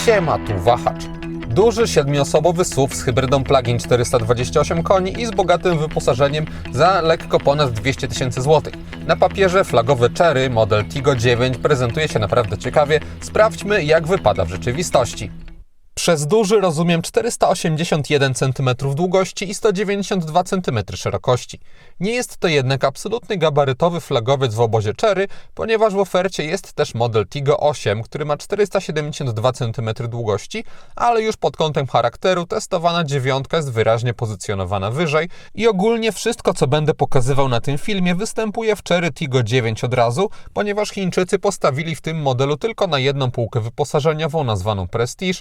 Siema, tu wahacz. Duży 7-osobowy SUV z hybrydą plug-in 428 koni i z bogatym wyposażeniem za lekko ponad 200 000 złotych. Na papierze flagowy Chery model Tiggo 9 prezentuje się naprawdę ciekawie. Sprawdźmy, jak wypada w rzeczywistości. Przez duży rozumiem 481 cm długości i 192 cm szerokości. Nie jest to jednak absolutny gabarytowy flagowiec w obozie Chery, ponieważ w ofercie jest też model Tiggo 8, który ma 472 cm długości, ale już pod kątem charakteru testowana 9 jest wyraźnie pozycjonowana wyżej i ogólnie wszystko, co będę pokazywał na tym filmie, występuje w Chery Tiggo 9 od razu, ponieważ Chińczycy postawili w tym modelu tylko na jedną półkę wyposażeniową nazwaną Prestige.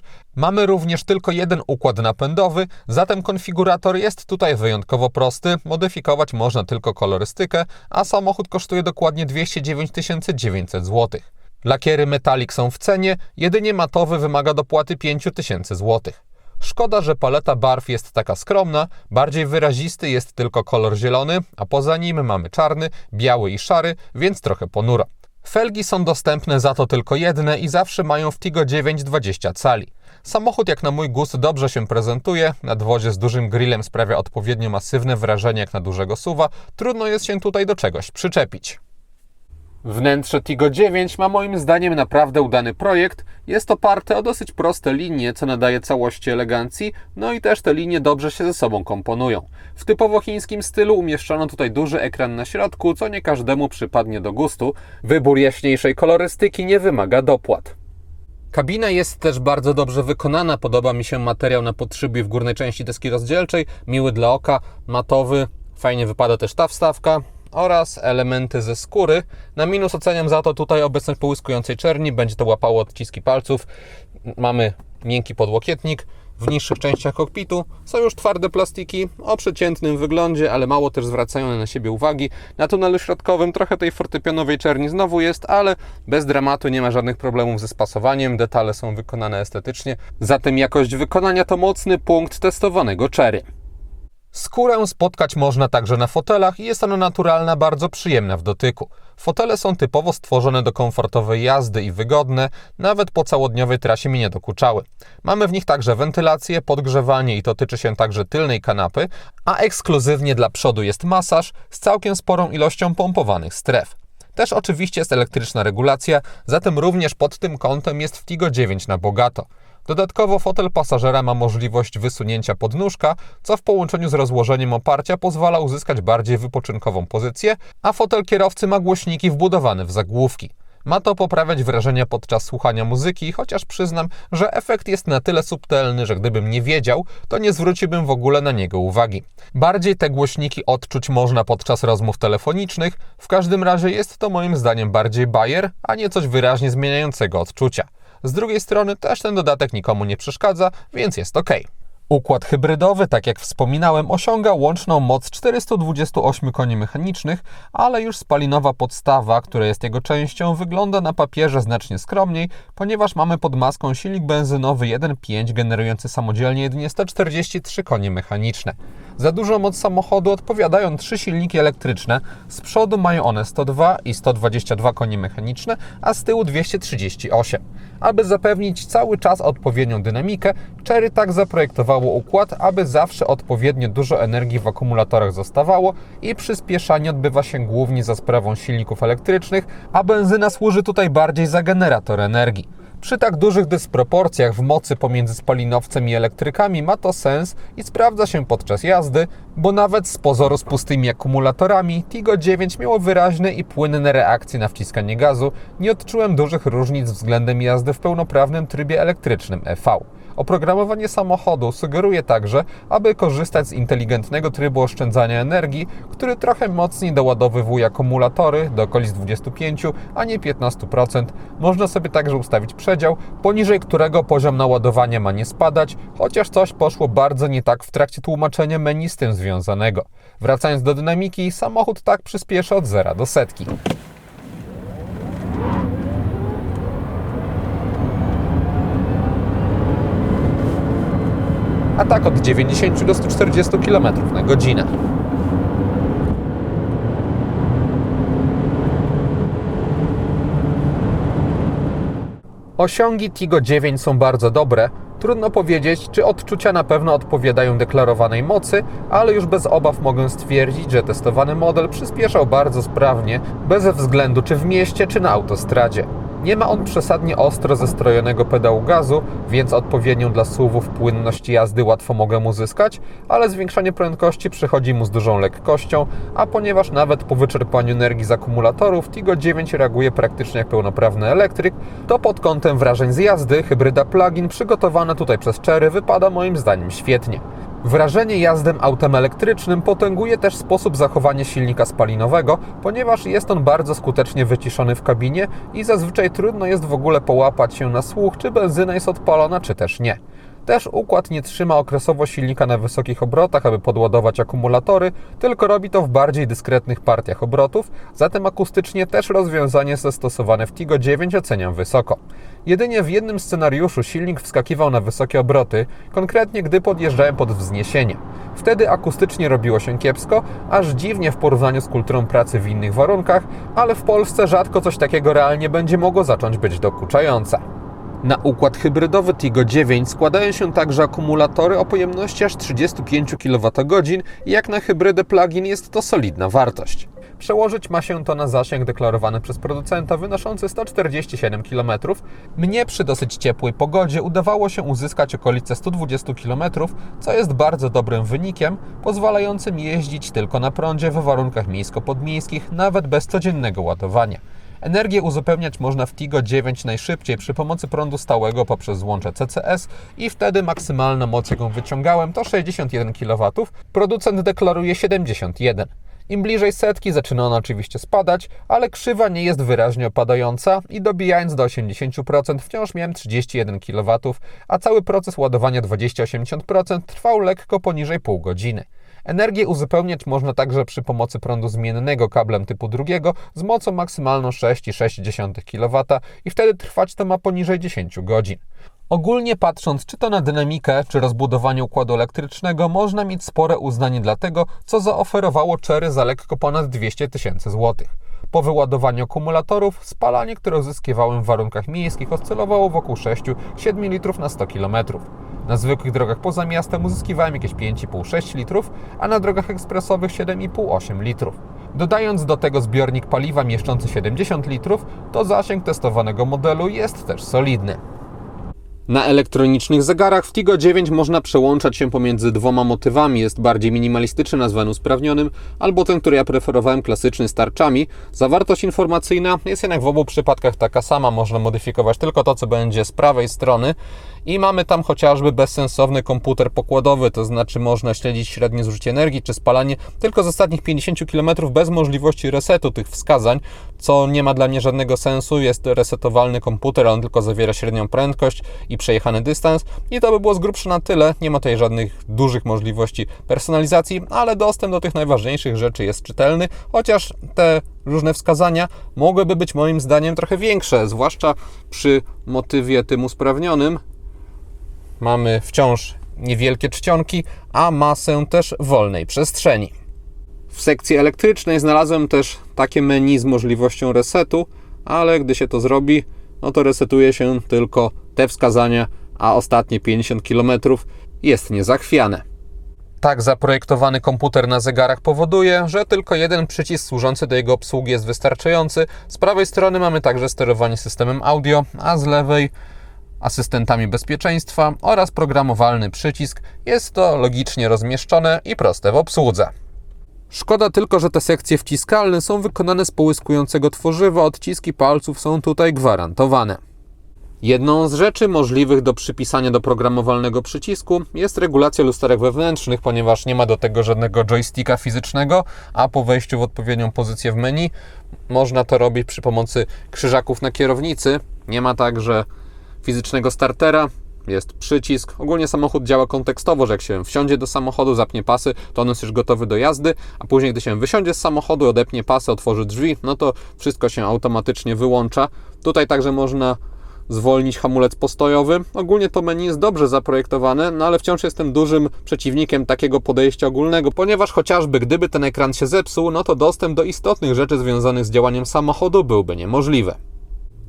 Mamy również tylko jeden układ napędowy, zatem konfigurator jest tutaj wyjątkowo prosty, modyfikować można tylko kolorystykę, a samochód kosztuje dokładnie 209 900 zł. Lakiery Metallic są w cenie, jedynie matowy wymaga dopłaty 5000 zł. Szkoda, że paleta barw jest taka skromna, bardziej wyrazisty jest tylko kolor zielony, a poza nim mamy czarny, biały i szary, więc trochę ponuro. Felgi są dostępne za to tylko jedne i zawsze mają w Tiggo 9 20 cali. Samochód jak na mój gust dobrze się prezentuje, nadwozie z dużym grillem sprawia odpowiednio masywne wrażenie jak na dużego SUV-a, trudno jest się tutaj do czegoś przyczepić. Wnętrze Tiggo 9 ma moim zdaniem naprawdę udany projekt, jest oparte o dosyć proste linie, co nadaje całości elegancji, no i też te linie dobrze się ze sobą komponują. W typowo chińskim stylu umieszczono tutaj duży ekran na środku, co nie każdemu przypadnie do gustu. Wybór jaśniejszej kolorystyki nie wymaga dopłat. Kabina jest też bardzo dobrze wykonana, podoba mi się materiał na podszybie w górnej części deski rozdzielczej, miły dla oka, matowy, fajnie wypada też ta wstawka oraz elementy ze skóry. Na minus oceniam za to tutaj obecność połyskującej czerni, będzie to łapało odciski palców. Mamy miękki podłokietnik. W niższych częściach kokpitu są już twarde plastiki o przeciętnym wyglądzie, ale mało też zwracają na siebie uwagi. Na tunelu środkowym trochę tej fortepianowej czerni znowu jest, ale bez dramatu, nie ma żadnych problemów ze spasowaniem, detale są wykonane estetycznie, zatem jakość wykonania to mocny punkt testowanego Chery. Skórę spotkać można także na fotelach i jest ona naturalna, bardzo przyjemna w dotyku. Fotele są typowo stworzone do komfortowej jazdy i wygodne, nawet po całodniowej trasie mi nie dokuczały. Mamy w nich także wentylację, podgrzewanie i to tyczy się także tylnej kanapy, a ekskluzywnie dla przodu jest masaż z całkiem sporą ilością pompowanych stref. Też oczywiście jest elektryczna regulacja, zatem również pod tym kątem jest w Tiggo 9 na bogato. Dodatkowo fotel pasażera ma możliwość wysunięcia podnóżka, co w połączeniu z rozłożeniem oparcia pozwala uzyskać bardziej wypoczynkową pozycję, a fotel kierowcy ma głośniki wbudowane w zagłówki. Ma to poprawiać wrażenia podczas słuchania muzyki, chociaż przyznam, że efekt jest na tyle subtelny, że gdybym nie wiedział, to nie zwróciłbym w ogóle na niego uwagi. Bardziej te głośniki odczuć można podczas rozmów telefonicznych, w każdym razie jest to moim zdaniem bardziej bajer, a nie coś wyraźnie zmieniającego odczucia. Z drugiej strony też ten dodatek nikomu nie przeszkadza, więc jest ok. Układ hybrydowy, tak jak wspominałem, osiąga łączną moc 428 koni mechanicznych, ale już spalinowa podstawa, która jest jego częścią, wygląda na papierze znacznie skromniej, ponieważ mamy pod maską silnik benzynowy 1.5 generujący samodzielnie jedynie 143 konie mechaniczne. Za dużą moc samochodu odpowiadają 3 silniki elektryczne, z przodu mają one 102 i 122 konie mechaniczne, a z tyłu 238. Aby zapewnić cały czas odpowiednią dynamikę, Chery tak zaprojektowało układ, aby zawsze odpowiednio dużo energii w akumulatorach zostawało i przyspieszanie odbywa się głównie za sprawą silników elektrycznych, a benzyna służy tutaj bardziej za generator energii. Przy tak dużych dysproporcjach w mocy pomiędzy spalinowcem i elektrykami ma to sens i sprawdza się podczas jazdy, bo nawet z pozoru z pustymi akumulatorami Tiggo 9 miało wyraźne i płynne reakcje na wciskanie gazu. Nie odczułem dużych różnic względem jazdy w pełnoprawnym trybie elektrycznym EV. Oprogramowanie samochodu sugeruje także, aby korzystać z inteligentnego trybu oszczędzania energii, który trochę mocniej doładowywuje akumulatory do okolic 25, a nie 15%. Można sobie także ustawić przedział, poniżej którego poziom naładowania ma nie spadać, chociaż coś poszło bardzo nie tak w trakcie tłumaczenia menu z tym związanego. Wracając do dynamiki, samochód tak przyspieszy od 0 do setki. A tak od 90 do 140 km na godzinę. Osiągi Tiggo 9 są bardzo dobre. Trudno powiedzieć, czy odczucia na pewno odpowiadają deklarowanej mocy, ale już bez obaw mogę stwierdzić, że testowany model przyspieszał bardzo sprawnie, bez względu czy w mieście, czy na autostradzie. Nie ma on przesadnie ostro zestrojonego pedału gazu, więc odpowiednią dla SUV-ów płynność jazdy łatwo mogę uzyskać, ale zwiększanie prędkości przychodzi mu z dużą lekkością, a ponieważ nawet po wyczerpaniu energii z akumulatorów Tiggo 9 reaguje praktycznie jak pełnoprawny elektryk, to pod kątem wrażeń z jazdy hybryda plug-in przygotowana tutaj przez Chery wypada moim zdaniem świetnie. Wrażenie jazdy autem elektrycznym potęguje też sposób zachowania silnika spalinowego, ponieważ jest on bardzo skutecznie wyciszony w kabinie i zazwyczaj trudno jest w ogóle połapać się na słuch, czy benzyna jest odpalona, czy też nie. Też układ nie trzyma okresowo silnika na wysokich obrotach, aby podładować akumulatory, tylko robi to w bardziej dyskretnych partiach obrotów, zatem akustycznie też rozwiązanie zastosowane w Tiggo 9 oceniam wysoko. Jedynie w jednym scenariuszu silnik wskakiwał na wysokie obroty, konkretnie gdy podjeżdżałem pod wzniesienie. Wtedy akustycznie robiło się kiepsko, aż dziwnie w porównaniu z kulturą pracy w innych warunkach, ale w Polsce rzadko coś takiego realnie będzie mogło zacząć być dokuczające. Na układ hybrydowy Tiggo 9 składają się także akumulatory o pojemności aż 35 kWh i jak na hybrydę plug-in jest to solidna wartość. Przełożyć ma się to na zasięg deklarowany przez producenta wynoszący 147 km. Mnie przy dosyć ciepłej pogodzie udawało się uzyskać okolice 120 km, co jest bardzo dobrym wynikiem, pozwalającym jeździć tylko na prądzie w warunkach miejsko-podmiejskich, nawet bez codziennego ładowania. Energię uzupełniać można w Tiggo 9 najszybciej przy pomocy prądu stałego poprzez złącze CCS i wtedy maksymalna moc, jaką wyciągałem, to 61 kW. Producent deklaruje 71. Im bliżej setki zaczyna ona oczywiście spadać, ale krzywa nie jest wyraźnie opadająca i dobijając do 80% wciąż miałem 31 kW, a cały proces ładowania 20-80% trwał lekko poniżej pół godziny. Energię uzupełniać można także przy pomocy prądu zmiennego kablem typu drugiego z mocą maksymalną 6,6 kW i wtedy trwać to ma poniżej 10 godzin. Ogólnie patrząc czy to na dynamikę, czy rozbudowanie układu elektrycznego, można mieć spore uznanie dla tego, co zaoferowało Chery za lekko ponad 200 000 złotych. Po wyładowaniu akumulatorów, spalanie, które uzyskiwałem w warunkach miejskich, oscylowało wokół 6-7 litrów na 100 km. Na zwykłych drogach poza miastem uzyskiwałem jakieś 5,5-6 litrów, a na drogach ekspresowych 7,5-8 litrów. Dodając do tego zbiornik paliwa mieszczący 70 litrów, to zasięg testowanego modelu jest też solidny. Na elektronicznych zegarach w Tiggo 9 można przełączać się pomiędzy dwoma motywami. Jest bardziej minimalistyczny, nazwany usprawnionym, albo ten, który ja preferowałem, klasyczny z tarczami. Zawartość informacyjna jest jednak w obu przypadkach taka sama. Można modyfikować tylko to, co będzie z prawej strony. I mamy tam chociażby bezsensowny komputer pokładowy, to znaczy można śledzić średnie zużycie energii czy spalanie tylko z ostatnich 50 km bez możliwości resetu tych wskazań, co nie ma dla mnie żadnego sensu. Jest resetowalny komputer, on tylko zawiera średnią prędkość i przejechany dystans i to by było z grubsza na tyle. Nie ma tutaj żadnych dużych możliwości personalizacji, ale dostęp do tych najważniejszych rzeczy jest czytelny, chociaż te różne wskazania mogłyby być moim zdaniem trochę większe, zwłaszcza przy motywie tym usprawnionym. Mamy wciąż niewielkie czcionki, a masę też wolnej przestrzeni. W sekcji elektrycznej znalazłem też takie menu z możliwością resetu, ale gdy się to zrobi, no to resetuje się tylko te wskazania, a ostatnie 50 km jest niezachwiane. Tak zaprojektowany komputer na zegarach powoduje, że tylko jeden przycisk służący do jego obsługi jest wystarczający. Z prawej strony mamy także sterowanie systemem audio, a z lewej asystentami bezpieczeństwa oraz programowalny przycisk. Jest to logicznie rozmieszczone i proste w obsłudze. Szkoda tylko, że te sekcje wciskalne są wykonane z połyskującego tworzywa, odciski palców są tutaj gwarantowane. Jedną z rzeczy możliwych do przypisania do programowalnego przycisku jest regulacja lusterek wewnętrznych, ponieważ nie ma do tego żadnego joysticka fizycznego, a po wejściu w odpowiednią pozycję w menu można to robić przy pomocy krzyżaków na kierownicy. Nie ma także fizycznego startera, jest przycisk. Ogólnie samochód działa kontekstowo, że jak się wsiądzie do samochodu, zapnie pasy, to on jest już gotowy do jazdy, a później gdy się wysiądzie z samochodu, odepnie pasy, otworzy drzwi, no to wszystko się automatycznie wyłącza. Tutaj także można zwolnić hamulec postojowy. Ogólnie to menu jest dobrze zaprojektowane, no ale wciąż jestem dużym przeciwnikiem takiego podejścia ogólnego, ponieważ chociażby gdyby ten ekran się zepsuł, no to dostęp do istotnych rzeczy związanych z działaniem samochodu byłby niemożliwy.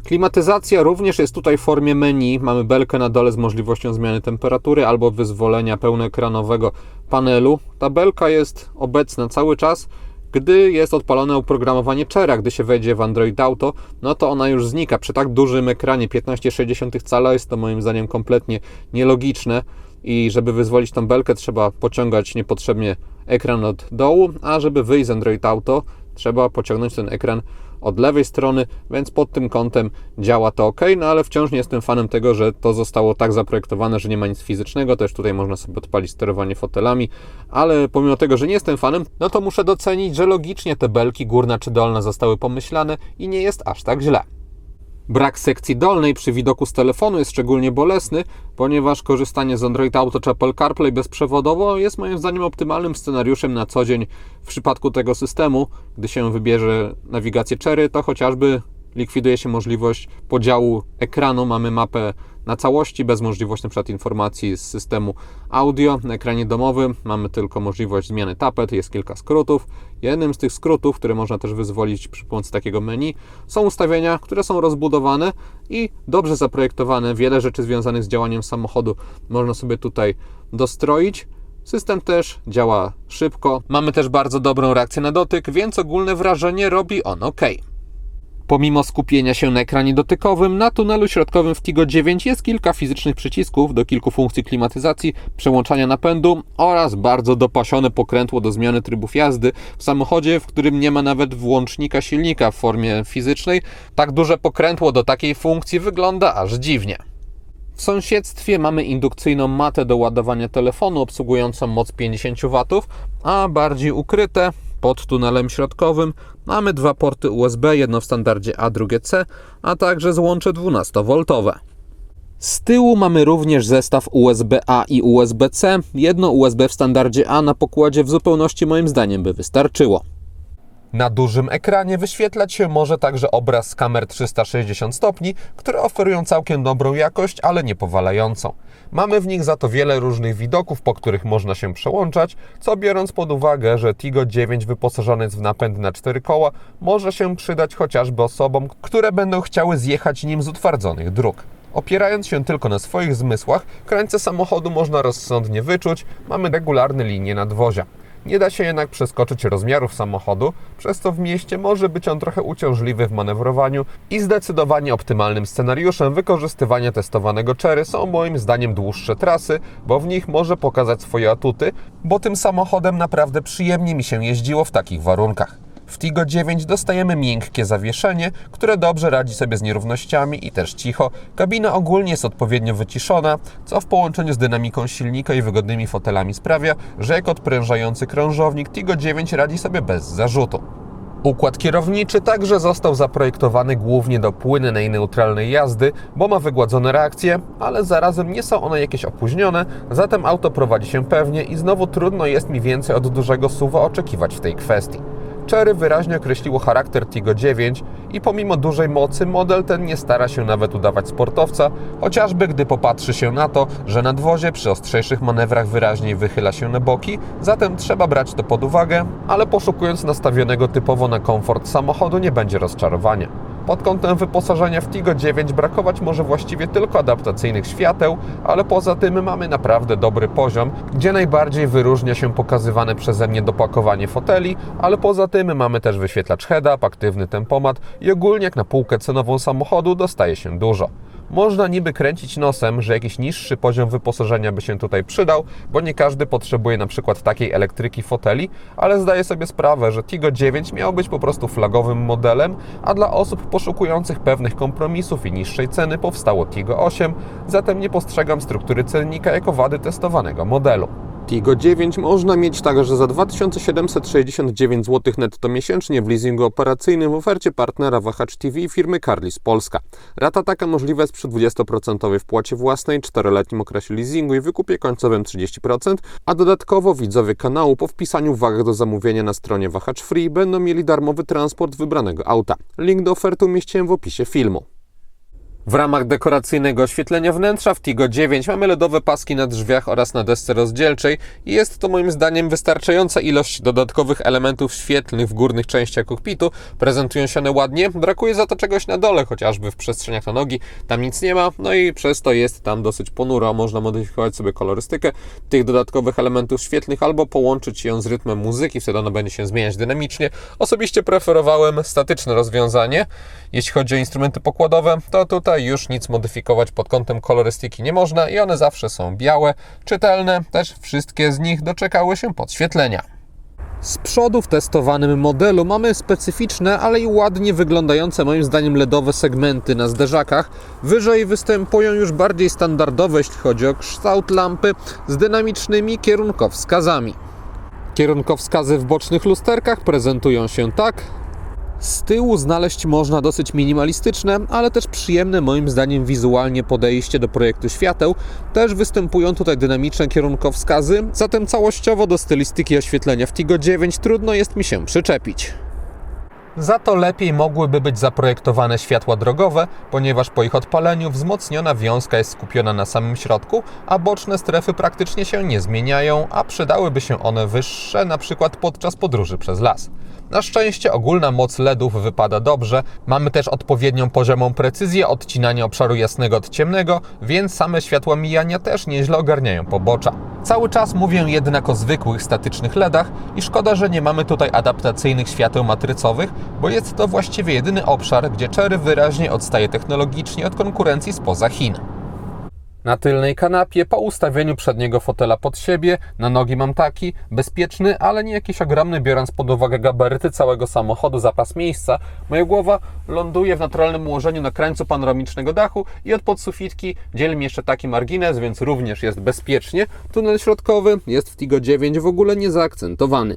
Klimatyzacja również jest tutaj w formie menu. Mamy belkę na dole z możliwością zmiany temperatury albo wyzwolenia pełnoekranowego panelu. Ta belka jest obecna cały czas. Gdy jest odpalone oprogramowanie Cherry, gdy się wejdzie w Android Auto, no to ona już znika. Przy tak dużym ekranie 15,6 cala jest to moim zdaniem kompletnie nielogiczne i żeby wyzwolić tą belkę, trzeba pociągać niepotrzebnie ekran od dołu, a żeby wyjść z Android Auto, trzeba pociągnąć ten ekran od lewej strony, więc pod tym kątem działa to ok, no ale wciąż nie jestem fanem tego, że to zostało tak zaprojektowane, że nie ma nic fizycznego. Też tutaj można sobie odpalić sterowanie fotelami, ale pomimo tego, że nie jestem fanem, no to muszę docenić, że logicznie te belki górna czy dolna zostały pomyślane i nie jest aż tak źle. Brak sekcji dolnej przy widoku z telefonu jest szczególnie bolesny, ponieważ korzystanie z Android Auto czy Apple CarPlay bezprzewodowo jest moim zdaniem optymalnym scenariuszem na co dzień w przypadku tego systemu. Gdy się wybierze nawigację Cherry, to chociażby likwiduje się możliwość podziału ekranu. Mamy mapę na całości, bez możliwości np. informacji z systemu audio. Na ekranie domowym mamy tylko możliwość zmiany tapet, jest kilka skrótów. Jednym z tych skrótów, które można też wyzwolić przy pomocy takiego menu, są ustawienia, które są rozbudowane i dobrze zaprojektowane. Wiele rzeczy związanych z działaniem samochodu można sobie tutaj dostroić. System też działa szybko. Mamy też bardzo dobrą reakcję na dotyk, więc ogólne wrażenie robi on ok. Pomimo skupienia się na ekranie dotykowym, na tunelu środkowym w Tigo 9 jest kilka fizycznych przycisków do kilku funkcji klimatyzacji, przełączania napędu oraz bardzo dopasione pokrętło do zmiany trybów jazdy w samochodzie, w którym nie ma nawet włącznika silnika w formie fizycznej. Tak duże pokrętło do takiej funkcji wygląda aż dziwnie. W sąsiedztwie mamy indukcyjną matę do ładowania telefonu obsługującą moc 50 W, a bardziej ukryte pod tunelem środkowym mamy dwa porty USB, jedno w standardzie A, drugie C, a także złącze 12V. Z tyłu mamy również zestaw USB-A i USB-C. Jedno USB w standardzie A na pokładzie w zupełności moim zdaniem by wystarczyło. Na dużym ekranie wyświetlać się może także obraz z kamer 360 stopni, które oferują całkiem dobrą jakość, ale nie powalającą. Mamy w nich za to wiele różnych widoków, po których można się przełączać, co biorąc pod uwagę, że Tigo 9 wyposażony jest w napęd na 4 koła, może się przydać chociażby osobom, które będą chciały zjechać nim z utwardzonych dróg. Opierając się tylko na swoich zmysłach, krańce samochodu można rozsądnie wyczuć, mamy regularne linie nadwozia. Nie da się jednak przeskoczyć rozmiarów samochodu, przez co w mieście może być on trochę uciążliwy w manewrowaniu i zdecydowanie optymalnym scenariuszem wykorzystywania testowanego Cherry są moim zdaniem dłuższe trasy, bo w nich może pokazać swoje atuty, bo tym samochodem naprawdę przyjemnie mi się jeździło w takich warunkach. W Tigo 9 dostajemy miękkie zawieszenie, które dobrze radzi sobie z nierównościami i też cicho. Kabina ogólnie jest odpowiednio wyciszona, co w połączeniu z dynamiką silnika i wygodnymi fotelami sprawia, że jak odprężający krążownik Tigo 9 radzi sobie bez zarzutu. Układ kierowniczy także został zaprojektowany głównie do płynnej i neutralnej jazdy, bo ma wygładzone reakcje, ale zarazem nie są one jakieś opóźnione, zatem auto prowadzi się pewnie i znowu trudno jest mi więcej od dużego SUV-a oczekiwać w tej kwestii. Cherry wyraźnie określiło charakter Tigo 9 i pomimo dużej mocy model ten nie stara się nawet udawać sportowca, chociażby gdy popatrzy się na to, że nadwozie przy ostrzejszych manewrach wyraźniej wychyla się na boki, zatem trzeba brać to pod uwagę, ale poszukując nastawionego typowo na komfort samochodu nie będzie rozczarowania. Pod kątem wyposażenia w Tigo 9 brakować może właściwie tylko adaptacyjnych świateł, ale poza tym mamy naprawdę dobry poziom, gdzie najbardziej wyróżnia się pokazywane przeze mnie dopakowanie foteli, ale poza tym mamy też wyświetlacz head-up, aktywny tempomat i ogólnie jak na półkę cenową samochodu dostaje się dużo. Można niby kręcić nosem, że jakiś niższy poziom wyposażenia by się tutaj przydał, bo nie każdy potrzebuje na przykład takiej elektryki foteli, ale zdaję sobie sprawę, że Tigo 9 miał być po prostu flagowym modelem, a dla osób poszukujących pewnych kompromisów i niższej ceny powstało Tigo 8, zatem nie postrzegam struktury cennika jako wady testowanego modelu. Tigo 9 można mieć także za 2769 zł netto miesięcznie w leasingu operacyjnym w ofercie partnera Wahacz TV firmy Carlis Polska. Rata taka możliwa jest przy 20% wpłacie własnej, 4-letnim okresie leasingu i wykupie końcowym 30%, a dodatkowo widzowie kanału po wpisaniu wag do zamówienia na stronie Wahacz Free będą mieli darmowy transport wybranego auta. Link do oferty umieściłem w opisie filmu. W ramach dekoracyjnego oświetlenia wnętrza w Tigo 9 mamy LEDowe paski na drzwiach oraz na desce rozdzielczej i jest to moim zdaniem wystarczająca ilość dodatkowych elementów świetlnych w górnych częściach kokpitu. Prezentują się one ładnie, brakuje za to czegoś na dole, chociażby w przestrzeniach na nogi, tam nic nie ma, no i przez to jest tam dosyć ponuro. Można modyfikować sobie kolorystykę tych dodatkowych elementów świetlnych albo połączyć ją z rytmem muzyki, wtedy ona będzie się zmieniać dynamicznie. Osobiście preferowałem statyczne rozwiązanie. Jeśli chodzi o instrumenty pokładowe, to tutaj już nic modyfikować pod kątem kolorystyki nie można i one zawsze są białe, czytelne, też wszystkie z nich doczekały się podświetlenia. Z przodu w testowanym modelu mamy specyficzne, ale i ładnie wyglądające moim zdaniem LEDowe segmenty na zderzakach. Wyżej występują już bardziej standardowe, jeśli chodzi o kształt lampy, z dynamicznymi kierunkowskazami. Kierunkowskazy w bocznych lusterkach prezentują się tak. Z tyłu znaleźć można dosyć minimalistyczne, ale też przyjemne moim zdaniem wizualnie podejście do projektu świateł. Też występują tutaj dynamiczne kierunkowskazy, zatem całościowo do stylistyki oświetlenia w Tigo 9 trudno jest mi się przyczepić. Za to lepiej mogłyby być zaprojektowane światła drogowe, ponieważ po ich odpaleniu wzmocniona wiązka jest skupiona na samym środku, a boczne strefy praktycznie się nie zmieniają, a przydałyby się one wyższe, na przykład podczas podróży przez las. Na szczęście ogólna moc LEDów wypada dobrze, mamy też odpowiednią poziomą precyzję odcinania obszaru jasnego od ciemnego, więc same światła mijania też nieźle ogarniają pobocza. Cały czas mówię jednak o zwykłych statycznych LEDach i szkoda, że nie mamy tutaj adaptacyjnych świateł matrycowych, bo jest to właściwie jedyny obszar, gdzie Chery wyraźnie odstaje technologicznie od konkurencji spoza Chin. Na tylnej kanapie, po ustawieniu przedniego fotela pod siebie, na nogi mam taki, bezpieczny, ale nie jakiś ogromny, biorąc pod uwagę gabaryty całego samochodu, zapas miejsca. Moja głowa ląduje w naturalnym ułożeniu na krańcu panoramicznego dachu i od podsufitki dzieli mi jeszcze taki margines, więc również jest bezpiecznie. Tunel środkowy jest w Tigo 9 w ogóle nie zaakcentowany.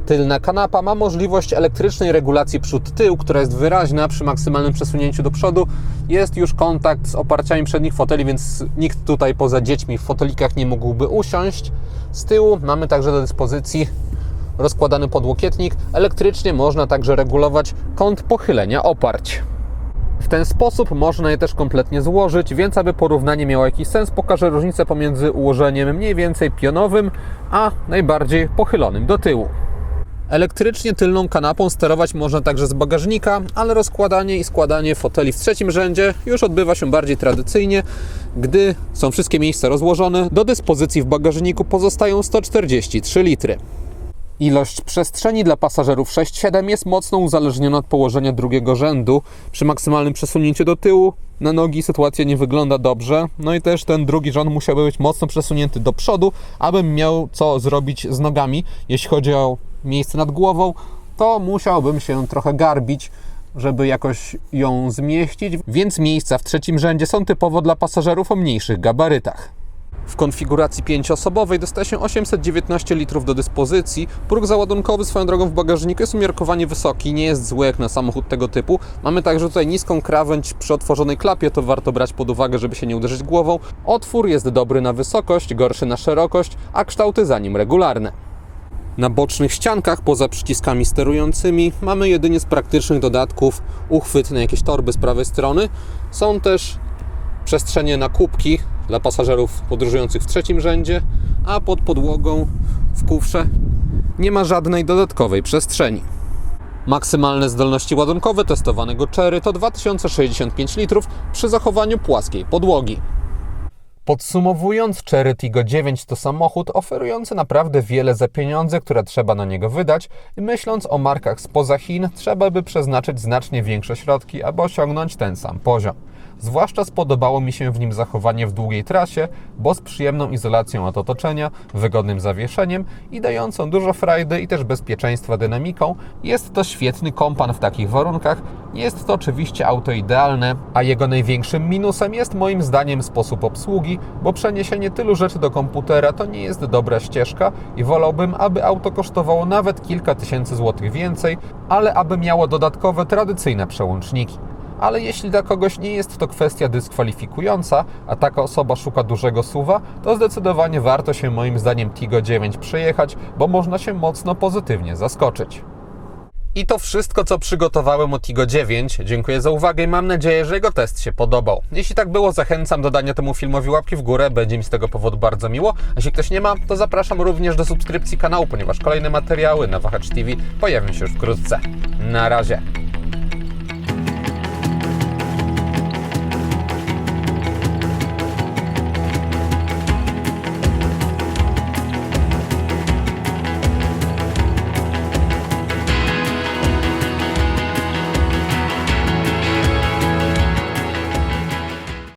Tylna kanapa ma możliwość elektrycznej regulacji przód-tył, która jest wyraźna przy maksymalnym przesunięciu do przodu. Jest już kontakt z oparciami przednich foteli, więc nikt tutaj poza dziećmi w fotelikach nie mógłby usiąść. Z tyłu mamy także do dyspozycji rozkładany podłokietnik. Elektrycznie można także regulować kąt pochylenia oparć. W ten sposób można je też kompletnie złożyć, więc aby porównanie miało jakiś sens, pokażę różnicę pomiędzy ułożeniem mniej więcej pionowym, a najbardziej pochylonym do tyłu. Elektrycznie tylną kanapą sterować można także z bagażnika, ale rozkładanie i składanie foteli w trzecim rzędzie już odbywa się bardziej tradycyjnie, gdy są wszystkie miejsca rozłożone. Do dyspozycji w bagażniku pozostają 143 litry. Ilość przestrzeni dla pasażerów 6-7 jest mocno uzależniona od położenia drugiego rzędu. Przy maksymalnym przesunięciu do tyłu na nogi sytuacja nie wygląda dobrze. No i też ten drugi rząd musiałby być mocno przesunięty do przodu, abym miał co zrobić z nogami. Jeśli chodzi o miejsce nad głową, to musiałbym się trochę garbić, żeby jakoś ją zmieścić, więc miejsca w trzecim rzędzie są typowo dla pasażerów o mniejszych gabarytach. W konfiguracji 5-osobowej dostaje się 819 litrów do dyspozycji. Próg załadunkowy swoją drogą w bagażniku jest umiarkowanie wysoki, nie jest zły jak na samochód tego typu. Mamy także tutaj niską krawędź przy otworzonej klapie, to warto brać pod uwagę, żeby się nie uderzyć głową. Otwór jest dobry na wysokość, gorszy na szerokość, a kształty za nim regularne. Na bocznych ściankach, poza przyciskami sterującymi, mamy jedynie z praktycznych dodatków uchwyt na jakieś torby z prawej strony. Są też przestrzenie na kubki dla pasażerów podróżujących w trzecim rzędzie, a pod podłogą w kufrze nie ma żadnej dodatkowej przestrzeni. Maksymalne zdolności ładunkowe testowanego Chery to 2065 litrów przy zachowaniu płaskiej podłogi. Podsumowując, Chery Tigo 9 to samochód oferujący naprawdę wiele za pieniądze, które trzeba na niego wydać i myśląc o markach spoza Chin, trzeba by przeznaczyć znacznie większe środki, aby osiągnąć ten sam poziom. Zwłaszcza spodobało mi się w nim zachowanie w długiej trasie, bo z przyjemną izolacją od otoczenia, wygodnym zawieszeniem i dającą dużo frajdy i też bezpieczeństwa dynamiką, jest to świetny kompan w takich warunkach. Nie jest to oczywiście auto idealne, a jego największym minusem jest moim zdaniem sposób obsługi, bo przeniesienie tylu rzeczy do komputera to nie jest dobra ścieżka i wolałbym, aby auto kosztowało nawet kilka tysięcy złotych więcej, ale aby miało dodatkowe tradycyjne przełączniki. Ale jeśli dla kogoś nie jest to kwestia dyskwalifikująca, a taka osoba szuka dużego SUV-a, to zdecydowanie warto się moim zdaniem Tigo 9 przejechać, bo można się mocno pozytywnie zaskoczyć. I to wszystko, co przygotowałem o Tigo 9. Dziękuję za uwagę i mam nadzieję, że jego test się podobał. Jeśli tak było, zachęcam do dania temu filmowi łapki w górę, będzie mi z tego powodu bardzo miło. A jeśli ktoś nie ma, to zapraszam również do subskrypcji kanału, ponieważ kolejne materiały na Wahacz TV pojawią się już wkrótce. Na razie.